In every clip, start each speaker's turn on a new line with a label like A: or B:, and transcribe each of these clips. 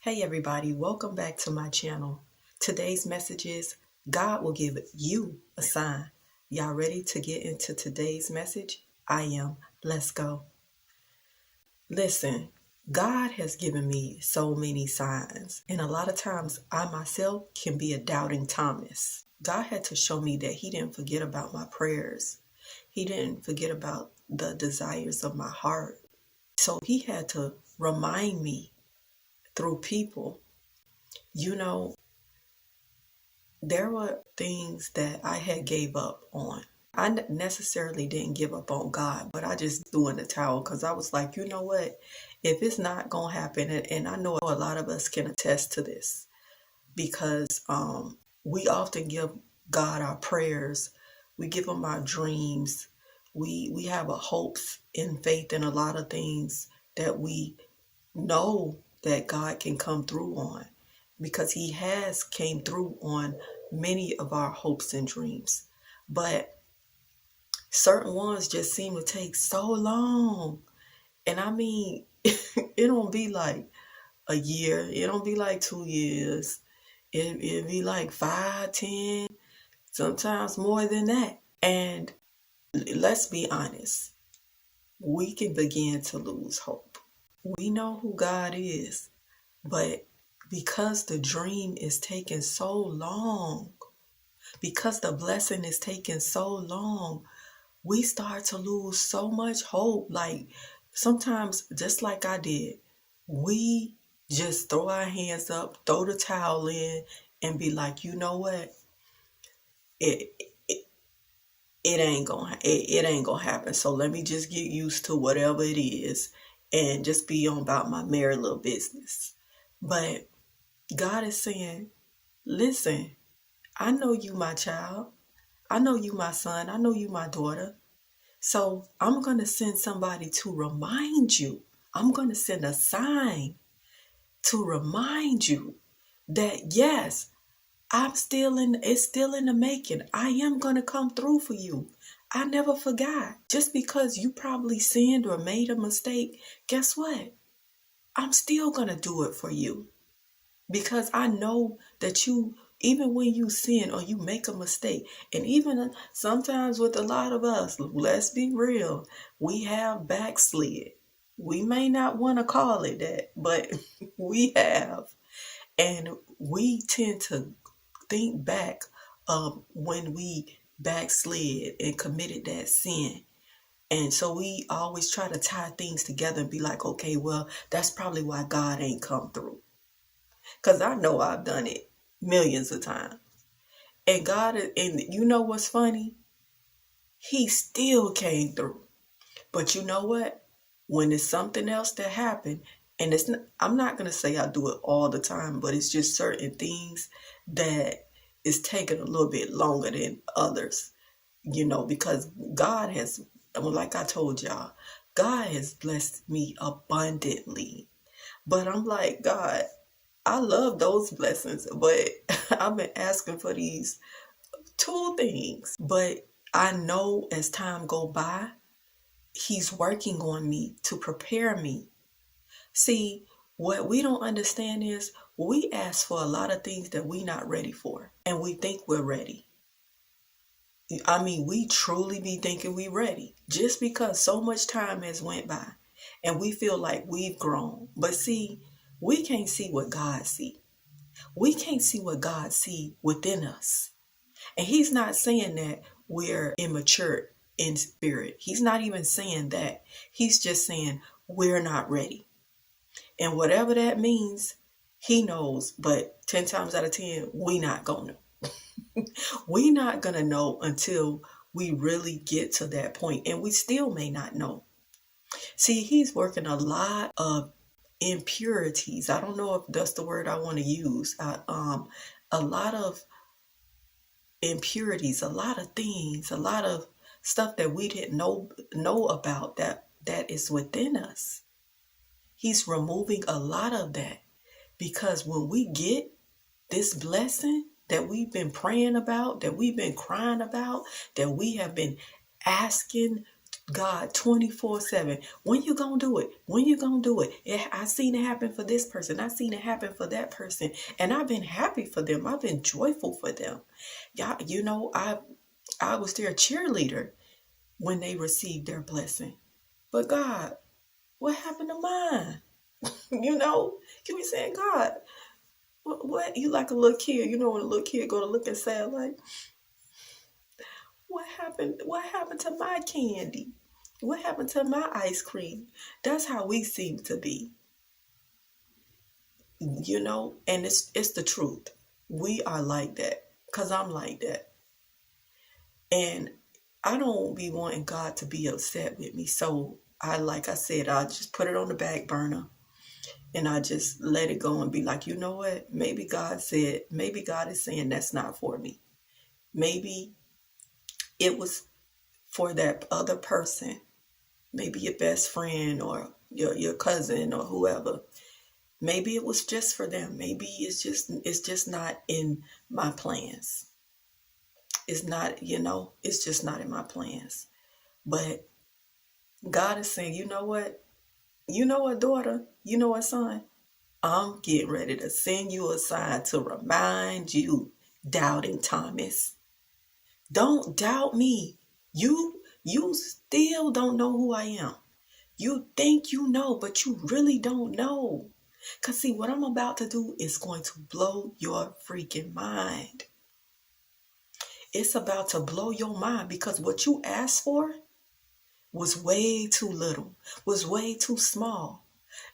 A: Hey everybody, welcome back to my channel. Today's message is God will give you a sign. Y'all ready to get into today's message? I am. Let's go. Listen, God has given me so many signs, and a lot of times I myself can be a doubting Thomas. God had to show me that He didn't forget about my prayers. He didn't forget about the desires of my heart. So He had to remind me through people. You know, there were things that I had gave up on. I necessarily didn't give up on God, but I just threw in the towel because I was like, you know what? If it's not going to happen, and I know a lot of us can attest to this because we often give God our prayers. We give Him our dreams. We have a hopes and faith in a lot of things that we know that God can come through on because He has came through on many of our hopes and dreams. But certain ones just seem to take so long. And I mean, it don't be like a year. It don't be like 2 years. It be like 5, 10, sometimes more than that. And let's be honest, we can begin to lose hope. We know who God is, but because the dream is taking so long, because the blessing is taking so long, we start to lose so much hope. Like sometimes, just like I did, we just throw our hands up, throw the towel in, and be like, you know what? It it, it ain't gonna happen. So let me just get used to whatever it is and just be on about my merry little business. But God is saying, listen, I know you, my child. I know you, my son. I know you, my daughter. So I'm going to send somebody to remind you. I'm going to send a sign to remind you that yes, it's still in the making. I am going to come through for you. I never forgot. Just because you probably sinned or made a mistake, guess what? I'm still going to do it for you. Because I know that you, even when you sin or you make a mistake, and even sometimes with a lot of us, let's be real, we have backslid. We may not want to call it that, but we have. And we tend to think back of when we backslid and committed that sin. And so we always try to tie things together and be like, okay, well, that's probably why God ain't come through. Because I know I've done it millions of times. And and you know what's funny? He still came through. But you know what? When it's something else that happened, and I'm not going to say I do it all the time, but it's just certain things that is taking a little bit longer than others, because God has, like I told y'all, God has blessed me abundantly. But I'm like, God, I love those blessings, but I've been asking for these two things. But I know as time go by, He's working on me to prepare me. See, what we don't understand is we ask for a lot of things that we're not ready for, and we think we're ready. I mean, we truly be thinking we're ready just because so much time has went by and we feel like we've grown. But see, we can't see what God sees. We can't see what God sees within us. And He's not saying that we're immature in spirit. He's not even saying that. He's just saying we're not ready. And whatever that means, He knows. But 10 times out of 10, we not going to. We not going to know until we really get to that point. And we still may not know. See, He's working a lot of impurities. I don't know if that's the word I want to use. A lot of impurities, a lot of things, a lot of stuff that we didn't know about that is within us. He's removing a lot of that because when we get this blessing that we've been praying about, that we've been crying about, that we have been asking God 24/7. When you gonna do it? When you gonna do it? I seen it happen for this person. I seen it happen for that person. And I've been happy for them. I've been joyful for them. Yeah, I was their cheerleader when they received their blessing. But God, what happened to mine? You be saying, God, what? You like a little kid. When a little kid go to look and say, like, what happened? What happened to my candy? What happened to my ice cream? That's how we seem to be, and it's the truth. We are like that, because I'm like that. And I don't be wanting God to be upset with me. So like I said, I just put it on the back burner and I just let it go and be like, you know what? Maybe God is saying that's not for me. Maybe it was for that other person, maybe your best friend or your cousin or whoever. Maybe it was just for them. Maybe it's just not in my plans. It's not, it's just not in my plans. But God is saying, you know what? You know what, daughter? You know what, son? I'm getting ready to send you a sign to remind you, doubting Thomas. Don't doubt me. You still don't know who I am. You think you know, but you really don't know. Because see, what I'm about to do is going to blow your freaking mind. It's about to blow your mind because what you asked for was way too little, was way too small.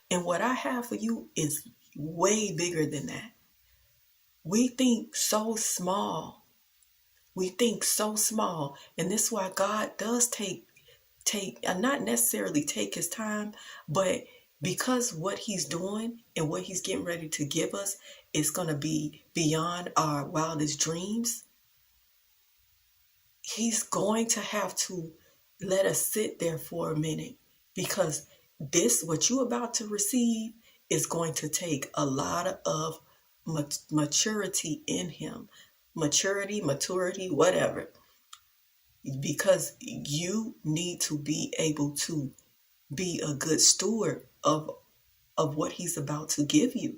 A: And what I have for you is way bigger than that. We think so small. We think so small. And this is why God does take not necessarily take his time, but because what he's doing and what he's getting ready to give us is going to be beyond our wildest dreams, he's going to have to let us sit there for a minute, because what you're about to receive is going to take a lot of maturity in him. Maturity, whatever. Because you need to be able to be a good steward of what he's about to give you.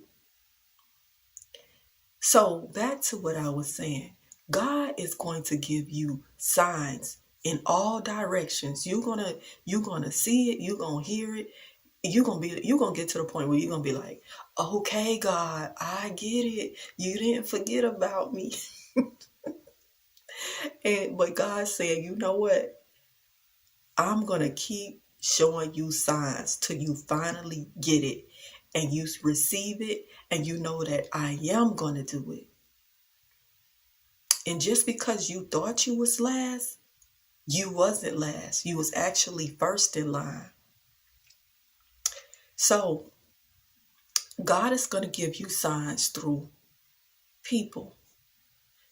A: So back to what I was saying. God is going to give you signs in all directions. You're gonna see it, you're gonna hear it, you're gonna get to the point where you're gonna be like, okay, God, I get it. You didn't forget about me. But God said, you know what? I'm gonna keep showing you signs till you finally get it and you receive it and you know that I am gonna do it. And just because you thought you was last, you wasn't last. You was actually first in line. So God is going to give you signs through people.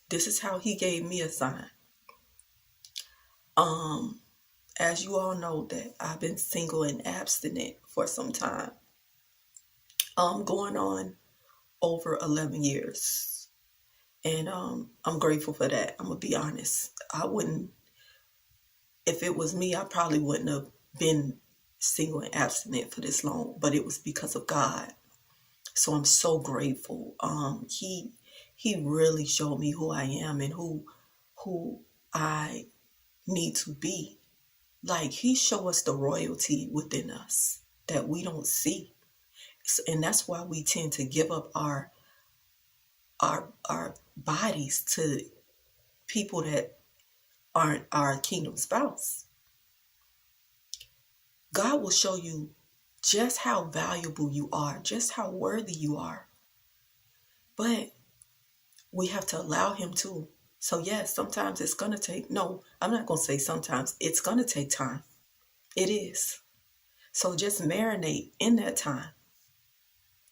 A: This is how he gave me a sign. As you all know, that I've been single and abstinent for some time. Going on over 11 years. And I'm grateful for that. I'm going to be honest. If it was me, I probably wouldn't have been single and abstinent for this long, but it was because of God. So I'm so grateful. He really showed me who I am and who I need to be. Like, he showed us the royalty within us that we don't see. And that's why we tend to give up our bodies to people that aren't our kingdom spouse. God will show you just how valuable you are, just how worthy you are. But we have to allow him to. So yes, sometimes it's going to take, no, I'm not going to say sometimes, it's going to take time. It is. So just marinate in that time.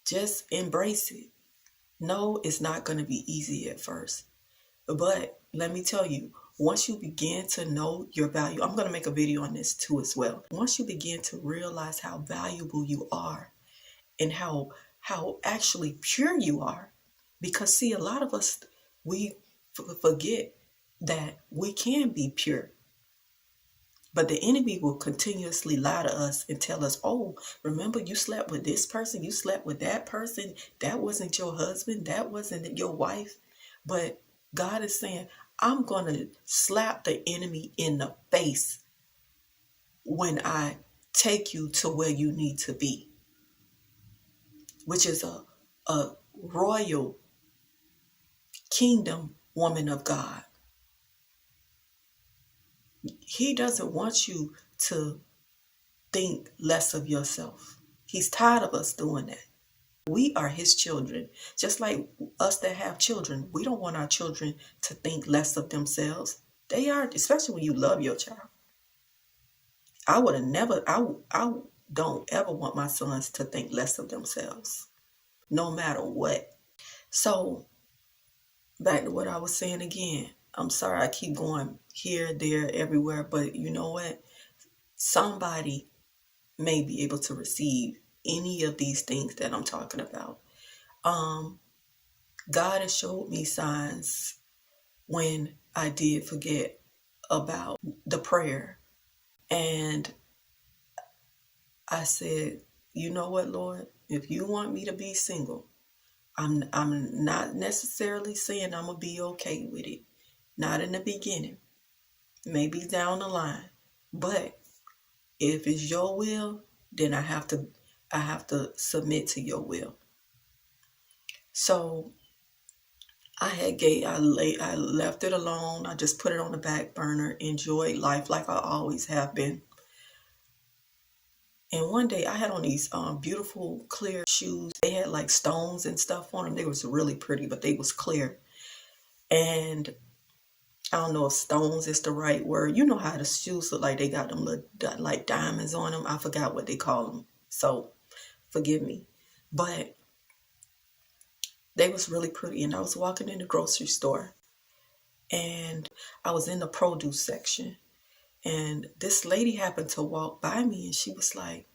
A: Just embrace it. No, it's not going to be easy at first. But let me tell you, once you begin to know your value, I'm going to make a video on this too as well. Once you begin to realize how valuable you are and how actually pure you are, because see, a lot of us, we forget that we can be pure. But the enemy will continuously lie to us and tell us, oh, remember you slept with this person, you slept with that person, that wasn't your husband, that wasn't your wife. But God is saying, I'm going to slap the enemy in the face when I take you to where you need to be, which is a royal kingdom woman of God. He doesn't want you to think less of yourself. He's tired of us doing that. We are his children. Just like us that have children, we don't want our children to think less of themselves. They are, especially when you love your child. I would have never, I don't ever want my sons to think less of themselves, no matter what. So back to what I was saying again. I'm sorry I keep going here, there, everywhere, but you know what? Somebody may be able to receive any of these things that I'm talking about. God has showed me signs when I did forget about the prayer. And I said, you know what, Lord? If you want me to be single, I'm not necessarily saying I'm going to be okay with it. Not in the beginning. Maybe down the line. But if it's your will, then I have to submit to your will. So I left it alone. I just put it on the back burner, enjoyed life like I always have been. And one day I had on these beautiful clear shoes. They had like stones and stuff on them. They was really pretty, but they was clear. And I don't know if stones is the right word. You know how the shoes look like they got them little like diamonds on them. I forgot what they call them. So forgive me. But they was really pretty. And I was walking in the grocery store. And I was in the produce section. And this lady happened to walk by me and she was like,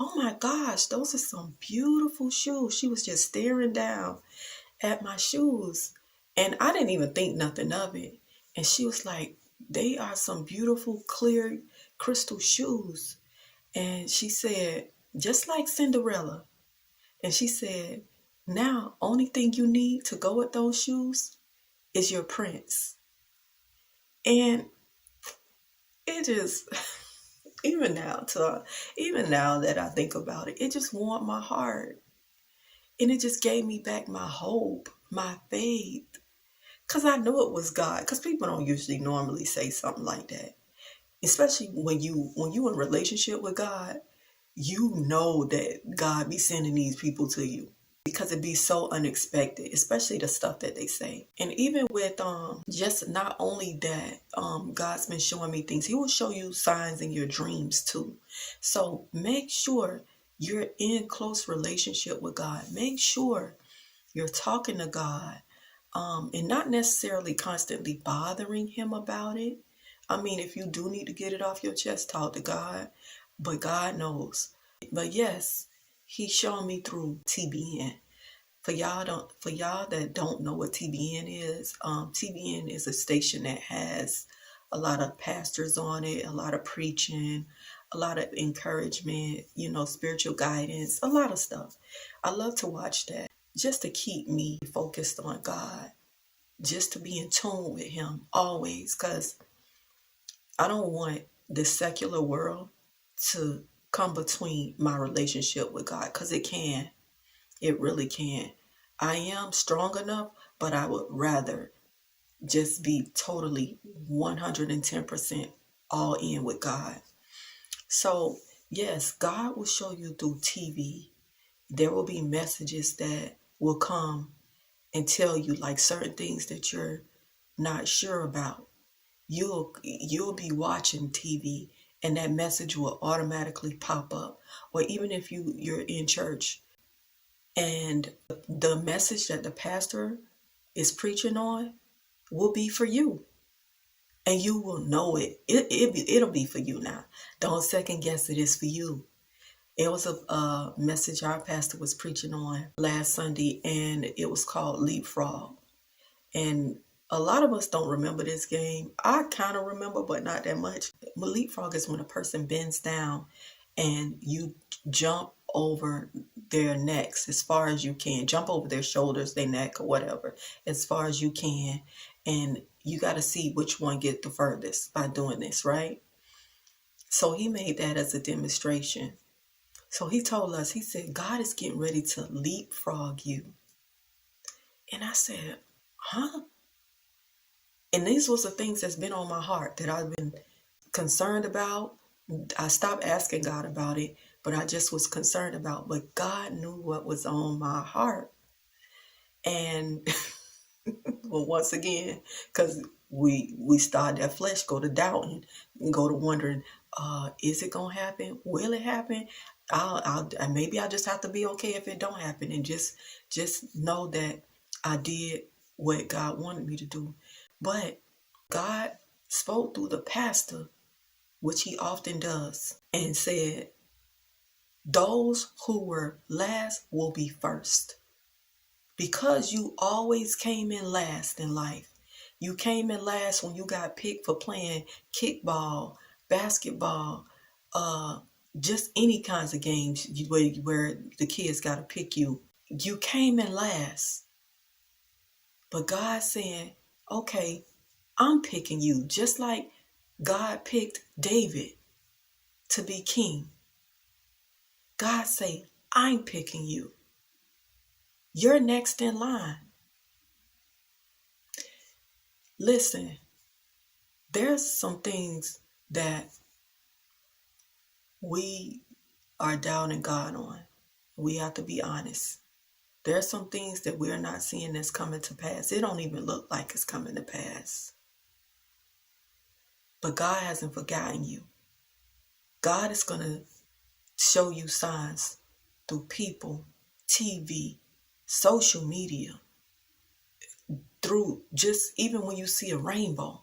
A: oh my gosh, those are some beautiful shoes. She was just staring down at my shoes. And I didn't even think nothing of it. And she was like, they are some beautiful, clear crystal shoes. And she said, just like Cinderella. And she said, now, only thing you need to go with those shoes is your prince. And it just, even now that I think about it, it just warmed my heart. And it just gave me back my hope, my faith. Because I knew it was God. Because people don't usually normally say something like that. Especially when you in relationship with God, you know that God be sending these people to you. Because it be so unexpected, especially the stuff that they say. And even with just not only that, God's been showing me things. He will show you signs in your dreams too. So make sure you're in close relationship with God. Make sure you're talking to God, and not necessarily constantly bothering him about it. I mean, if you do need to get it off your chest, talk to God, but God knows. But yes, he's showing me through TBN. For y'all that don't know what TBN is, TBN is a station that has a lot of pastors on it, a lot of preaching, a lot of encouragement, spiritual guidance, a lot of stuff. I love to watch that just to keep me focused on God, just to be in tune with him always, because I don't want the secular world to come between my relationship with God, because it can. It really can. I am strong enough, but I would rather just be totally 110% all in with God. So, yes, God will show you through TV. There will be messages that will come and tell you like certain things that you're not sure about. You'll be watching TV and that message will automatically pop up. Or even if you're in church and the message that the pastor is preaching on will be for you. And you will know it. It'll be for you now. Don't second guess it is for you. It was a message our pastor was preaching on last Sunday, and it was called Leapfrog. And A lot of us don't remember this game. I kind of remember, but not that much. Leapfrog is when a person bends down and you jump over their necks as far as you can. Jump over their shoulders, their neck, or whatever, as far as you can. And you got to see which one get the furthest by doing this, right? So he made that as a demonstration. So he told us, he said, God is getting ready to leapfrog you. And I said, huh? And these was the things that's been on my heart that I've been concerned about. I stopped asking God about it, but I just was concerned about. But God knew what was on my heart. And well, once again, because we start that flesh go to doubting and go to wondering, is it gonna happen? Will it happen? I'll maybe I just have to be okay if it don't happen, and just know that I did what God wanted me to do. But God spoke through the pastor, which he often does, and said, those who were last will be first. Because you always came in last in life. You came in last when you got picked for playing kickball, basketball, just any kinds of games where the kids got to pick you. You came in last. But God's saying, okay, I'm picking you, just like God picked David to be king. God say, I'm picking you. You're next in line. Listen, there's some things that we are doubting God on. We have to be honest. There's some things that we're not seeing that's coming to pass. It don't even look like it's coming to pass. But God hasn't forgotten you. God is going to show you signs through people, TV, social media, through just even when you see a rainbow.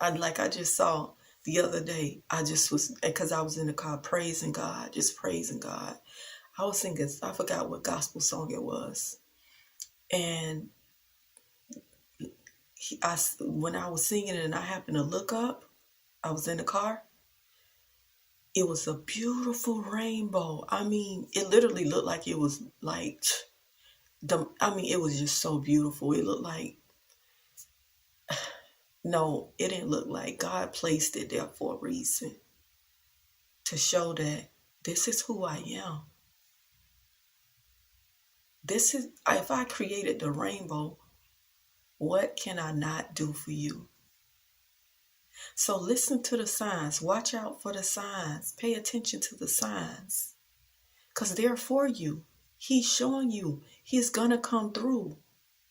A: I just saw the other day, I just was, because I was in the car praising God, just praising God. I was singing, I forgot what gospel song it was. And when I was singing it and I happened to look up, I was in the car. It was a beautiful rainbow. I mean, it literally looked like it was like, it was just so beautiful. It looked like, no, it didn't look like God placed it there for a reason. To show that this is who I am. This is, if I created the rainbow, what can I not do for you? So listen to the signs. Watch out for the signs. Pay attention to the signs. Because they're for you. He's showing you. He's going to come through.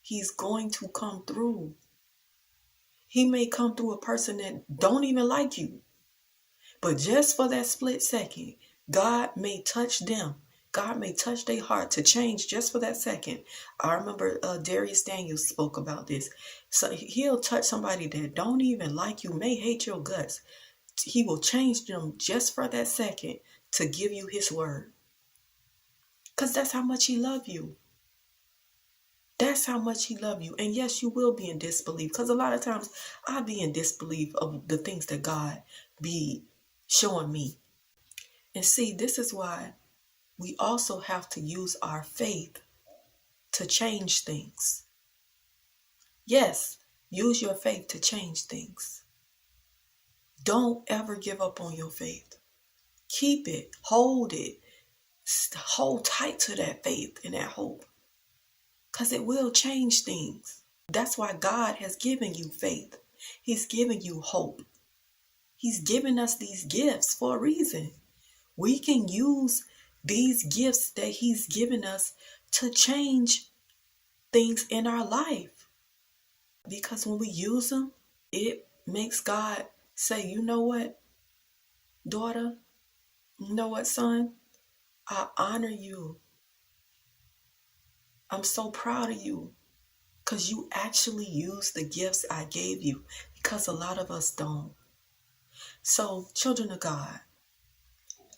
A: He's going to come through. He may come through a person that don't even like you. But just for that split second, God may touch them. God may touch their heart to change just for that second. I remember Darius Daniels spoke about this. So he'll touch somebody that don't even like you, may hate your guts. He will change them just for that second to give you his word. Because that's how much he loves you. That's how much he loves you. And yes, you will be in disbelief. Because a lot of times I be in disbelief of the things that God be showing me. And see, this is why we also have to use our faith to change things. Yes, use your faith to change things. Don't ever give up on your faith. Keep it, hold it, hold tight to that faith and that hope. Because it will change things. That's why God has given you faith. He's given you hope. He's given us these gifts for a reason. We can use these gifts that he's given us to change things in our life. Because when we use them, it makes God say, you know what, daughter? You know what, son? I honor you. I'm so proud of you. Because you actually use the gifts I gave you. Because a lot of us don't. So, children of God,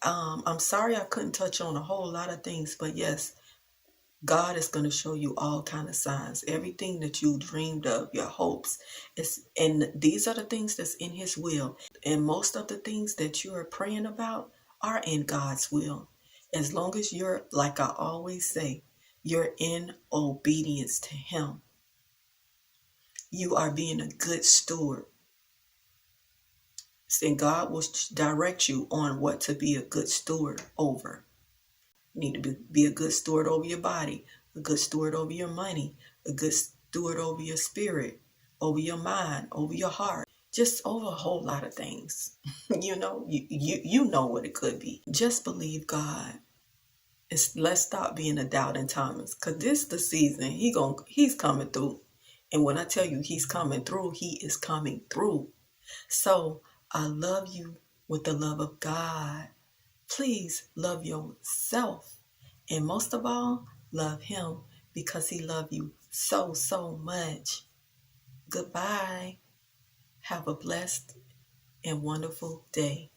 A: I'm sorry I couldn't touch on a whole lot of things. But yes, God is going to show you all kind of signs. Everything that you dreamed of, your hopes, and these are the things that's in his will. And most of the things that you are praying about are in God's will. As long as you're, like I always say, you're in obedience to him. You are being a good steward. And God will direct you on what to be a good steward over. You need to be a good steward over your body, a good steward over your money, a good steward over your spirit, over your mind, over your heart, just over a whole lot of things. You know what it could be. Just believe God. Let's stop being a doubting Thomas, because this the season he's coming through. And when I tell you he's coming through, he is coming through. So I love you with the love of God. Please love yourself. And most of all, love him, because he loved you so, so much. Goodbye. Have a blessed and wonderful day.